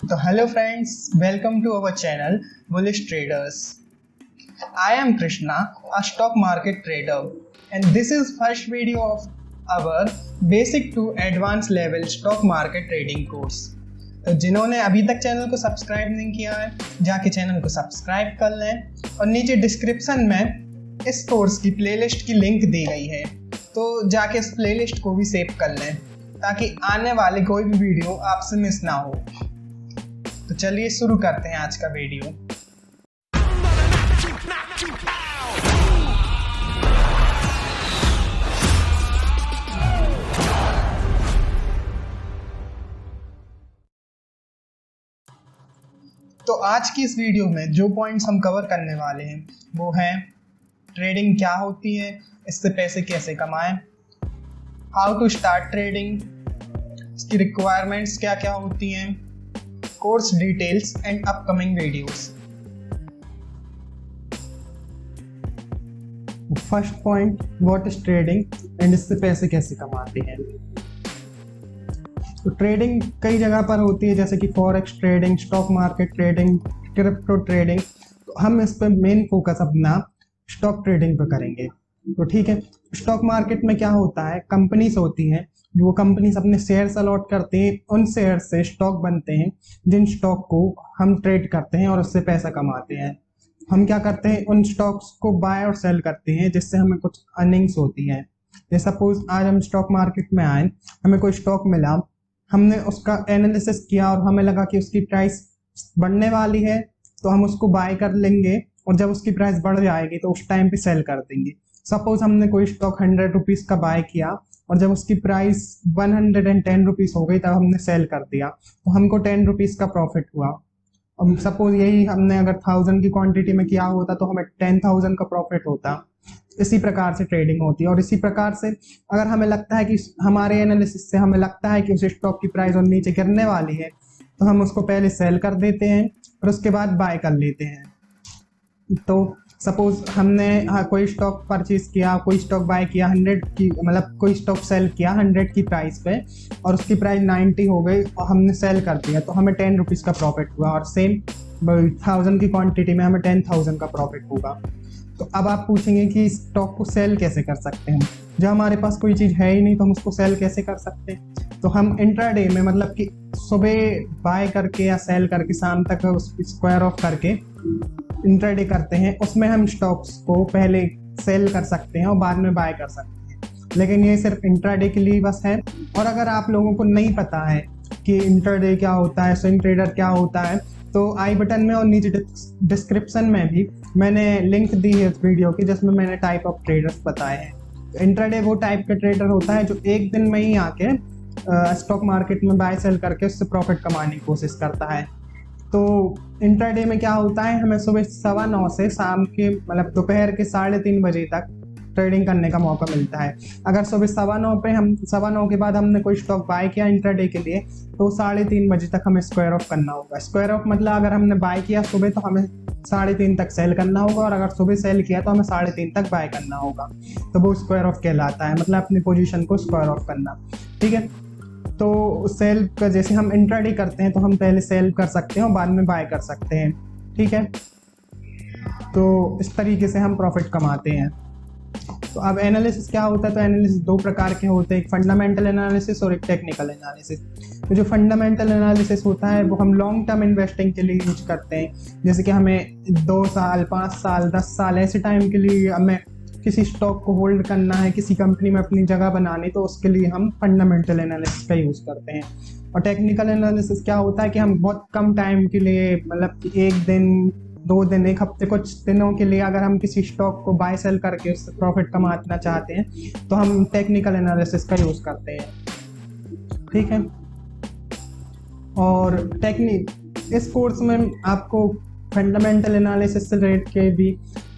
So hello friends, welcome to our channel Bullish Traders. I am Krishna, a stock market trader, and this is first video of our basic to advanced level stock market trading course. तो जिन्होंने अभी तक channel को subscribe नहीं किया है, जाके channel को सब्सक्राइब कर लें और नीचे डिस्क्रिप्शन में इस कोर्स की प्लेलिस्ट की लिंक दी गई है, तो जाके इस प्लेलिस्ट को भी सेव कर लें ताकि आने वाले कोई भी वीडियो आपसे मिस ना हो। तो चलिए शुरू करते हैं आज का वीडियो। तो आज की इस वीडियो में जो पॉइंट्स हम कवर करने वाले हैं वो हैं ट्रेडिंग क्या होती है, इससे पैसे कैसे कमाएं, हाउ टू स्टार्ट ट्रेडिंग, इसकी रिक्वायरमेंट्स क्या क्या होती हैं, course details and upcoming videos. First point, what is trading and इससे पैसे कैसे कमाते हैं। तो ट्रेडिंग कई जगह पर होती है, जैसे कि forex trading, stock market trading, crypto trading. तो हम इस पर मेन फोकस अपना स्टॉक ट्रेडिंग पर करेंगे। तो ठीक है, स्टॉक मार्केट में क्या होता है, कंपनीज होती हैं, वो कंपनीज अपने शेयर्स अलॉट करते हैं, उन शेयर से स्टॉक बनते हैं, जिन स्टॉक को हम ट्रेड करते हैं और उससे पैसा कमाते हैं। हम क्या करते हैं, उन स्टॉक्स को बाय और सेल करते हैं, जिससे हमें कुछ अर्निंग्स होती हैं। जैसे सपोज आज हम स्टॉक मार्केट में आए, हमें कोई स्टॉक मिला, हमने उसका एनालिसिस किया और हमें लगा कि उसकी प्राइस बढ़ने वाली है, तो हम उसको बाय कर लेंगे और जब उसकी प्राइस बढ़ जाएगी तो उस टाइम पे सेल कर देंगे। सपोज हमने कोई स्टॉक 100 रुपीज का बाय किया और जब उसकी प्राइस 110 रुपीज हो गई तब हमने सेल कर दिया, तो हमको 10 रुपीज का प्रॉफिट हुआ। अब सपोज यही हमने अगर 1000 की क्वांटिटी में किया होता तो हमें 10,000 का प्रॉफिट होता। इसी प्रकार से ट्रेडिंग होती है। और इसी प्रकार से अगर हमें लगता है कि हमारे एनालिसिस से हमें लगता है कि उस स्टॉक की प्राइस और नीचे गिरने वाली है, तो हम उसको पहले सेल कर देते हैं और उसके बाद बाय कर लेते हैं। तो सपोज हमने कोई स्टॉक परचेज किया, कोई स्टॉक बाय किया 100 की, मतलब कोई स्टॉक सेल किया 100 की प्राइस पे और उसकी प्राइस 90 हो गई और हमने सेल कर दिया, तो हमें 10 रुपीज़ का प्रॉफिट हुआ। और सेम 1000 की क्वांटिटी में हमें 10,000 का प्रॉफिट होगा। तो अब आप पूछेंगे कि स्टॉक को सेल कैसे कर सकते हैं। जब हमारे पास कोई चीज़ है ही नहीं तो हम उसको सेल कैसे कर सकते हैं। तो हम इंट्राडे में, मतलब कि सुबह बाय करके या सेल करके शाम तक उसकी स्क्वायर ऑफ करके इंट्राडे करते हैं, उसमें हम स्टॉक्स को पहले सेल कर सकते हैं और बाद में बाय कर सकते हैं। लेकिन ये सिर्फ इंट्राडे के लिए बस है। और अगर आप लोगों को नहीं पता है कि इंट्राडे क्या होता है, स्विंग ट्रेडर क्या होता है, तो आई बटन में और नीचे डिस्क्रिप्शन में भी मैंने लिंक दी है इस वीडियो की, जिसमें मैंने टाइप ऑफ ट्रेडर्स बताए हैं। इंट्राडे वो टाइप का ट्रेडर होता है जो एक दिन में ही आके स्टॉक मार्केट में बाय सेल करके उससे प्रॉफिट कमाने की कोशिश करता है। तो इंट्राडे में क्या होता है, हमें सुबह 9:15 से शाम के, मतलब दोपहर के 3:30 बजे तक ट्रेडिंग करने का मौका मिलता है। अगर सुबह 9:15 पे हम 9:15 के बाद हमने कोई स्टॉक बाय किया इंट्राडे के लिए, तो 3:30 बजे तक हमें स्क्वायर ऑफ करना होगा। स्क्वायर ऑफ मतलब अगर हमने बाय किया सुबह तो हमें 3:30 तक सेल करना होगा, और अगर सुबह सेल किया तो हमें 3:30 तक बाय करना होगा। तो वो स्क्वायर ऑफ कहलाता है, मतलब अपनी पोजीशन को स्क्वायर ऑफ करना। ठीक है, तो सेल का जैसे हम इंट्राडे करते हैं तो हम पहले सेल कर सकते हैं और बाद में बाय कर सकते हैं। ठीक है, तो इस तरीके से हम प्रॉफिट कमाते हैं। तो अब एनालिसिस क्या होता है, तो एनालिसिस दो प्रकार के होते हैं, एक फंडामेंटल एनालिसिस और एक टेक्निकल एनालिसिस। तो जो फंडामेंटल एनालिसिस होता है वो हम लॉन्ग टर्म इन्वेस्टिंग के लिए यूज करते हैं। जैसे कि हमें 2 साल, 5 साल, 10 साल ऐसे टाइम के लिए हमें किसी स्टॉक को होल्ड करना है, किसी कंपनी में अपनी जगह बनानी, तो उसके लिए हम फंडामेंटल एनालिसिस का यूज़ करते हैं। और टेक्निकल एनालिसिस क्या होता है कि हम बहुत कम टाइम के लिए, मतलब कि 1 दिन, 2 दिन, 1 हफ्ते, कुछ दिनों के लिए अगर हम किसी स्टॉक को बाय सेल करके उससे प्रॉफिट कमाना चाहते हैं तो हम टेक्निकल एनालिसिस का यूज़ करते हैं। ठीक है, और इस कोर्स में आपको फंडामेंटल एनालिसिस से रिलेटेड के भी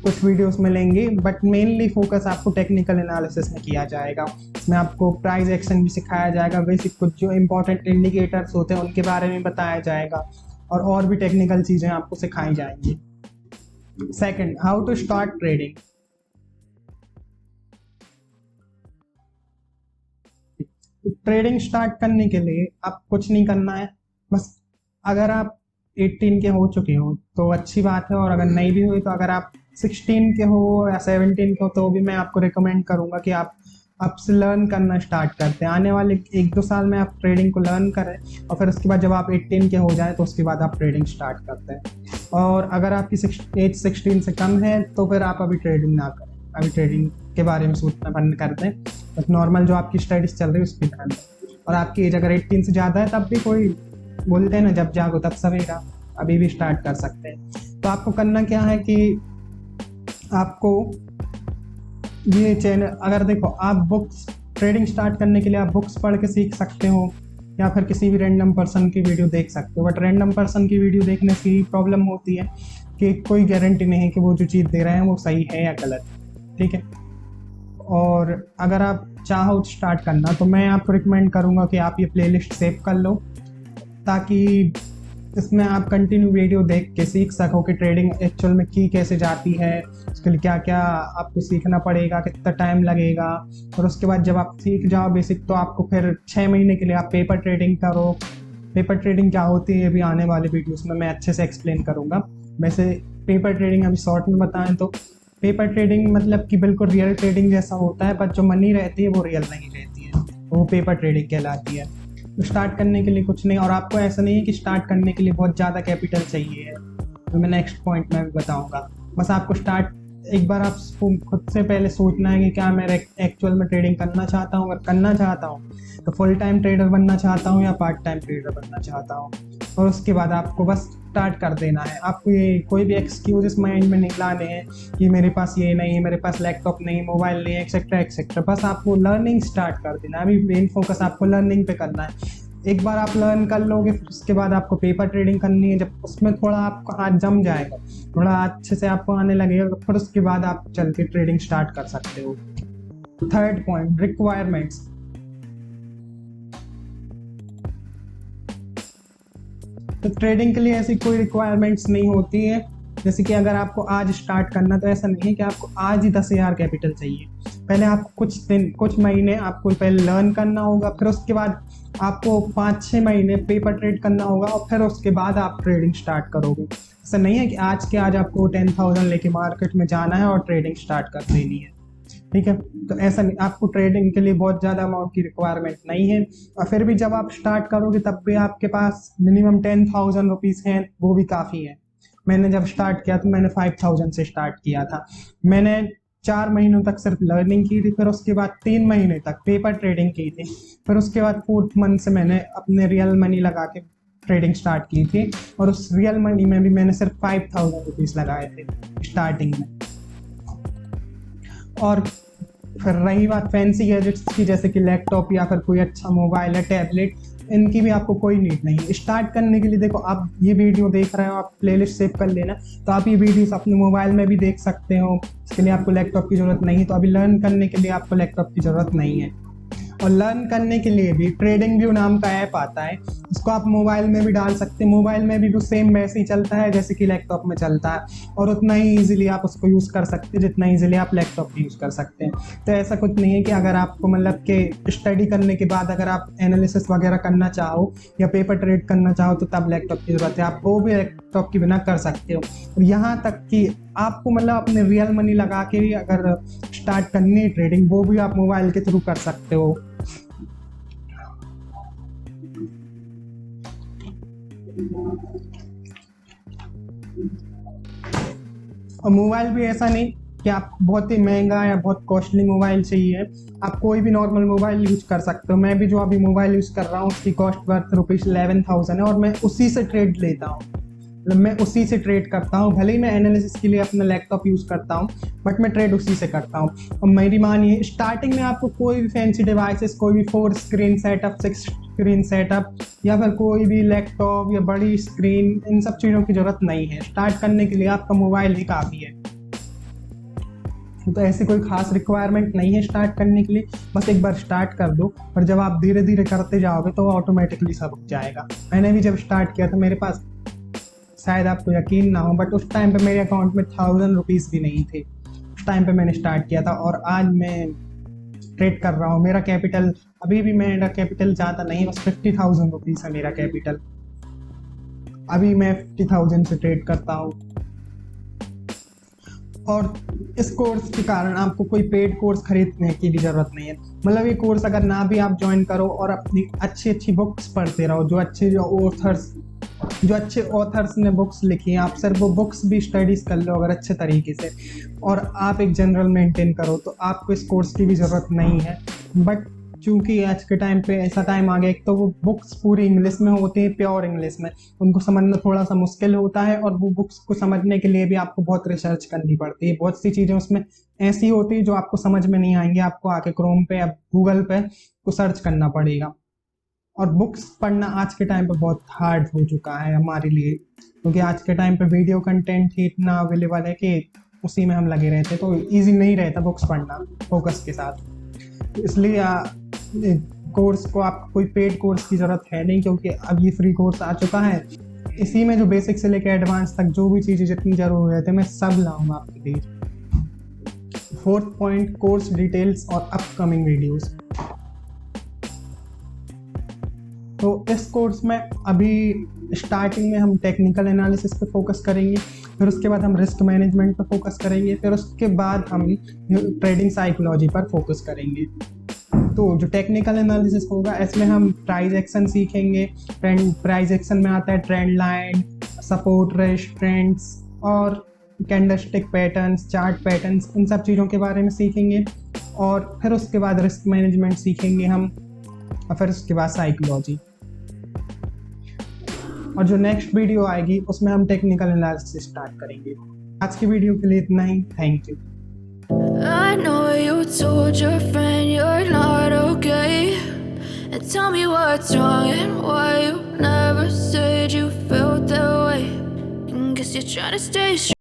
कुछ वीडियोस मिलेंगे, बट मेनली फोकस आपको टेक्निकल एनालिसिस में किया जाएगा। इसमें आपको प्राइस एक्शन भी सिखाया जाएगा, बेसिक कुछ जो इंपॉर्टेंट इंडिकेटर्स होते हैं उनके बारे में बताया जाएगा, और भी टेक्निकल चीज़ें आपको सिखाई जाएंगी। Second, how to start trading. Trading start करने के लिए आप कुछ नहीं करना है, बस अगर आप 18 के हो चुके हो तो अच्छी बात है, और अगर नहीं भी हुई तो अगर आप 16 के हो या 17 के हो तो भी मैं आपको रिकमेंड करूंगा कि आप अब से लर्न करना स्टार्ट करते हैं। आने वाले 1-2 साल में आप ट्रेडिंग को लर्न करें, और फिर उसके बाद जब आप 18 के हो जाए तो उसके बाद आप ट्रेडिंग स्टार्ट करते हैं। और अगर आपकी एज 16 से कम है तो फिर आप अभी ट्रेडिंग ना करें, अभी ट्रेडिंग के बारे में सोचना बंद कर दें, बस नॉर्मल जो आपकी स्टडीज चल रही है उस पर ध्यान दें। और आपकी एज अगर 18 से ज़्यादा है तब भी कोई बोलते हैं ना, जब जागो तब सवेरा, अभी भी स्टार्ट कर सकते हैं। तो आपको करना क्या है कि आपको ये चैनल, अगर देखो आप बुक्स ट्रेडिंग स्टार्ट करने के लिए आप बुक्स पढ़ के सीख सकते हो, या फिर किसी भी रैंडम पर्सन की वीडियो देख सकते हो। बट रैंडम पर्सन की वीडियो देखने से प्रॉब्लम होती है कि कोई गारंटी नहीं है कि वो जो चीज़ दे रहे हैं वो सही है या गलत, ठीक है। और अगर आप चाहो स्टार्ट करना तो मैं आपको रिकमेंड करूँगा कि आप ये प्लेलिस्ट सेव कर लो, ताकि इसमें आप कंटिन्यू वीडियो देख के सीख सको कि ट्रेडिंग एक्चुअल में की कैसे जाती है, उसके लिए क्या क्या आपको सीखना पड़ेगा, कितना टाइम लगेगा। और उसके बाद जब आप सीख जाओ बेसिक, तो आपको फिर 6 महीने के लिए आप पेपर ट्रेडिंग करो। पेपर ट्रेडिंग क्या होती है अभी आने वाले वीडियोस में मैं अच्छे से एक्सप्लेन करूँगा। वैसे पेपर ट्रेडिंग अभी शॉर्ट में बताएं तो पेपर ट्रेडिंग मतलब कि बिल्कुल रियल ट्रेडिंग जैसा होता है, पर जो मनी रहती है वो रियल नहीं रहती है, वो पेपर ट्रेडिंग कहलाती है। स्टार्ट करने के लिए कुछ नहीं, और आपको ऐसा नहीं है कि स्टार्ट करने के लिए बहुत ज़्यादा कैपिटल चाहिए है, तो मैं नेक्स्ट पॉइंट में भी बताऊंगा। बस आपको स्टार्ट एक बार आप खुद से पहले सोचना है कि क्या मैं एक्चुअल में ट्रेडिंग करना चाहता हूँ। अगर करना चाहता हूँ तो फुल टाइम ट्रेडर बनना चाहता हूँ या पार्ट टाइम ट्रेडर बनना चाहता हूँ, और उसके बाद आपको बस स्टार्ट कर देना है। आपको ये कोई भी एक्सक्यूजेस माइंड में नहीं लाने हैं कि मेरे पास ये नहीं है, मेरे पास लैपटॉप नहीं, मोबाइल नहीं, एक्सेट्रा एक्सेट्रा। बस आपको लर्निंग स्टार्ट कर देना है। अभी मेन फोकस आपको लर्निंग पे करना है। एक बार आप लर्न कर लोगे फिर उसके बाद आपको पेपर ट्रेडिंग करनी है। जब उसमें थोड़ा आपका हाथ जम जाएगा, थोड़ा अच्छे से आपको आने लगेगा, फिर उसके बाद आप चल के ट्रेडिंग स्टार्ट कर सकते हो। Third point, requirements. तो ट्रेडिंग के लिए ऐसी कोई रिक्वायरमेंट्स नहीं होती है। जैसे कि अगर आपको आज स्टार्ट करना, तो ऐसा नहीं है कि आपको आज ही 10,000 कैपिटल चाहिए। पहले आपको कुछ दिन, कुछ महीने आपको पहले लर्न करना होगा, फिर उसके बाद आपको 5-6 महीने पेपर ट्रेड करना होगा, और फिर उसके बाद आप ट्रेडिंग स्टार्ट करोगे। ऐसा नहीं है कि आज के आज आपको 10,000 लेके मार्केट में जाना है और ट्रेडिंग स्टार्ट कर देनी है, ठीक है। तो ऐसा नहीं, आपको ट्रेडिंग के लिए बहुत ज़्यादा अमाउंट की रिक्वायरमेंट नहीं है। और फिर भी जब आप स्टार्ट करोगे तब भी आपके पास मिनिमम 10,000 रुपीज़ हैं, वो भी काफ़ी है। मैंने जब स्टार्ट किया तो मैंने 5,000 से स्टार्ट किया था। मैंने 4 महीनों तक सिर्फ लर्निंग की थी, फिर उसके बाद 3 महीने तक पेपर ट्रेडिंग की थी, फिर उसके बाद 4th मंथ से मैंने अपने रियल मनी लगा के ट्रेडिंग स्टार्ट की थी। और उस रियल मनी में भी मैंने सिर्फ 5,000 रुपीज़ लगाए थे स्टार्टिंग में। और फिर रही बात फैंसी गैजेट्स की, जैसे कि लैपटॉप या फिर कोई अच्छा मोबाइल या टैबलेट, इनकी भी आपको कोई नीड नहीं है स्टार्ट करने के लिए। देखो आप ये वीडियो देख रहे हो, आप प्लेलिस्ट सेव कर लेना, तो आप ये वीडियोस अपने मोबाइल में भी देख सकते हो। इसके लिए आपको लैपटॉप की ज़रूरत नहीं है। तो अभी लर्न करने के लिए आपको लैपटॉप की ज़रूरत नहीं है। और लर्न करने के लिए भी ट्रेडिंग व्यू नाम का ऐप आता है, इसको आप मोबाइल में भी डाल सकते हैं। मोबाइल में भी वो सेम वैसे ही चलता है जैसे कि लैपटॉप में चलता है, और उतना ही ईजिली आप उसको यूज़ कर सकते हैं जितना ईजिली आप लैपटॉप को यूज़ कर सकते हैं। तो ऐसा कुछ नहीं है कि अगर आपको मतलब कि स्टडी करने के बाद अगर आप एनालिसिस वगैरह करना चाहो या पेपर ट्रेड करना चाहो तो तब लैपटॉप की ज़रूरत है। आप वो भी लैपटॉप के बिना कर सकते हो। और यहाँ तक कि आपको मतलब अपने रियल मनी लगा के भी अगर स्टार्ट करनी है ट्रेडिंग, वो भी आप मोबाइल के थ्रू कर सकते हो। और मोबाइल भी ऐसा नहीं कि आप बहुत ही महंगा या बहुत कॉस्टली मोबाइल चाहिए, आप कोई भी नॉर्मल मोबाइल यूज कर सकते हो। मैं भी जो अभी मोबाइल यूज़ कर रहा हूँ उसकी कॉस्ट वर्थ ₹11,000 है, और मैं उसी से ट्रेड लेता हूँ, मतलब मैं उसी से ट्रेड करता हूँ। भले ही मैं एनालिसिस के लिए अपना लैपटॉप यूज़ करता हूँ, बट मैं ट्रेड उसी से करता हूँ। और मेरी मानिए स्टार्टिंग में आपको कोई भी फैंसी डिवाइसेस, कोई भी 4 स्क्रीन सेटअप, 6 स्क्रीन सेटअप या फिर कोई भी लैपटॉप या बड़ी स्क्रीन, इन सब चीज़ों की ज़रूरत नहीं है। स्टार्ट करने के लिए आपका मोबाइल ही काफ़ी है। तो ऐसी कोई खास रिक्वायरमेंट नहीं है स्टार्ट करने के लिए। बस एक बार स्टार्ट कर दो, और जब आप धीरे धीरे करते जाओगे तो ऑटोमेटिकली सब हो जाएगा। मैंने भी जब स्टार्ट किया था, मेरे पास शायद आपको यकीन ना हो बट उस टाइम पे मेरे अकाउंट में 1,000 रुपीज़ भी नहीं थे। उस टाइम पे मैंने स्टार्ट किया था, और आज मैं ट्रेड कर रहा हूँ। मेरा कैपिटल अभी भी, मेरा कैपिटल ज़्यादा नहीं, बस 50,000 रुपीज़ है मेरा कैपिटल। अभी मैं 50,000 से ट्रेड करता हूँ। और इस कोर्स के कारण आपको कोई पेड कोर्स खरीदने की भी ज़रूरत नहीं है। मतलब ये कोर्स अगर ना भी आप ज्वाइन करो और अपनी अच्छी अच्छी बुक्स पढ़ते रहो, जो अच्छे ऑथर्स ने बुक्स लिखी हैं, आप सिर्फ वो बुक्स भी स्टडीज़ कर लो अगर अच्छे तरीके से, और आप एक जनरल मेंटेन करो, तो आपको इस कोर्स की भी ज़रूरत नहीं है। बट चूँकि आज के टाइम पे ऐसा टाइम आ गया, एक तो वो बुक्स पूरी इंग्लिश में होती हैं, प्योर इंग्लिश में, उनको समझना थोड़ा सा मुश्किल होता है, और वो बुक्स को समझने के लिए भी आपको बहुत रिसर्च करनी पड़ती है। बहुत सी चीज़ें उसमें ऐसी होती है जो आपको समझ में नहीं आएंगी, आपको आके क्रोम पे या गूगल पे को सर्च करना पड़ेगा। और बुक्स पढ़ना आज के टाइम पे बहुत हार्ड हो चुका है हमारे लिए, क्योंकि आज के टाइम पे वीडियो कंटेंट ही इतना अवेलेबल है कि उसी में हम लगे रहते हैं, तो ईजी नहीं रहता बुक्स पढ़ना फोकस के साथ। इसलिए कोर्स को आप कोई पेड कोर्स की ज़रूरत है नहीं, क्योंकि अब ये फ्री कोर्स आ चुका है। इसी में जो बेसिक से लेकर एडवांस तक जो भी चीज़ें जितनी ज़रूरत है मैं सब लाऊंगा आपके लिए। 4th पॉइंट, कोर्स डिटेल्स और अपकमिंग वीडियोस। तो इस कोर्स में अभी स्टार्टिंग में हम टेक्निकल एनालिसिस पे फोकस करेंगे, फिर उसके बाद हम रिस्क मैनेजमेंट पे फोकस करेंगे, फिर उसके बाद हम ट्रेडिंग साइकोलॉजी पर फोकस करेंगे। तो जो टेक्निकल एनालिसिस होगा, इसमें हम प्राइस एक्शन सीखेंगे। प्राइस एक्शन में आता है ट्रेंड लाइन, सपोर्ट, रेजिस्टेंस और कैंडलस्टिक पैटर्न्स, चार्ट पैटर्न्स, इन सब चीज़ों के बारे में सीखेंगे। और फिर उसके बाद रिस्क मैनेजमेंट सीखेंगे हम, और फिर उसके बाद साइकोलॉजी। और जो नेक्स्ट वीडियो आएगी उसमें हम टेक्निकल एनालिसिस स्टार्ट करेंगे। आज की वीडियो के लिए इतना ही। Thank you. I know you told your friend you're not okay, and tell me what's wrong and why you never said you felt that way. And guess you're trying to stay strong.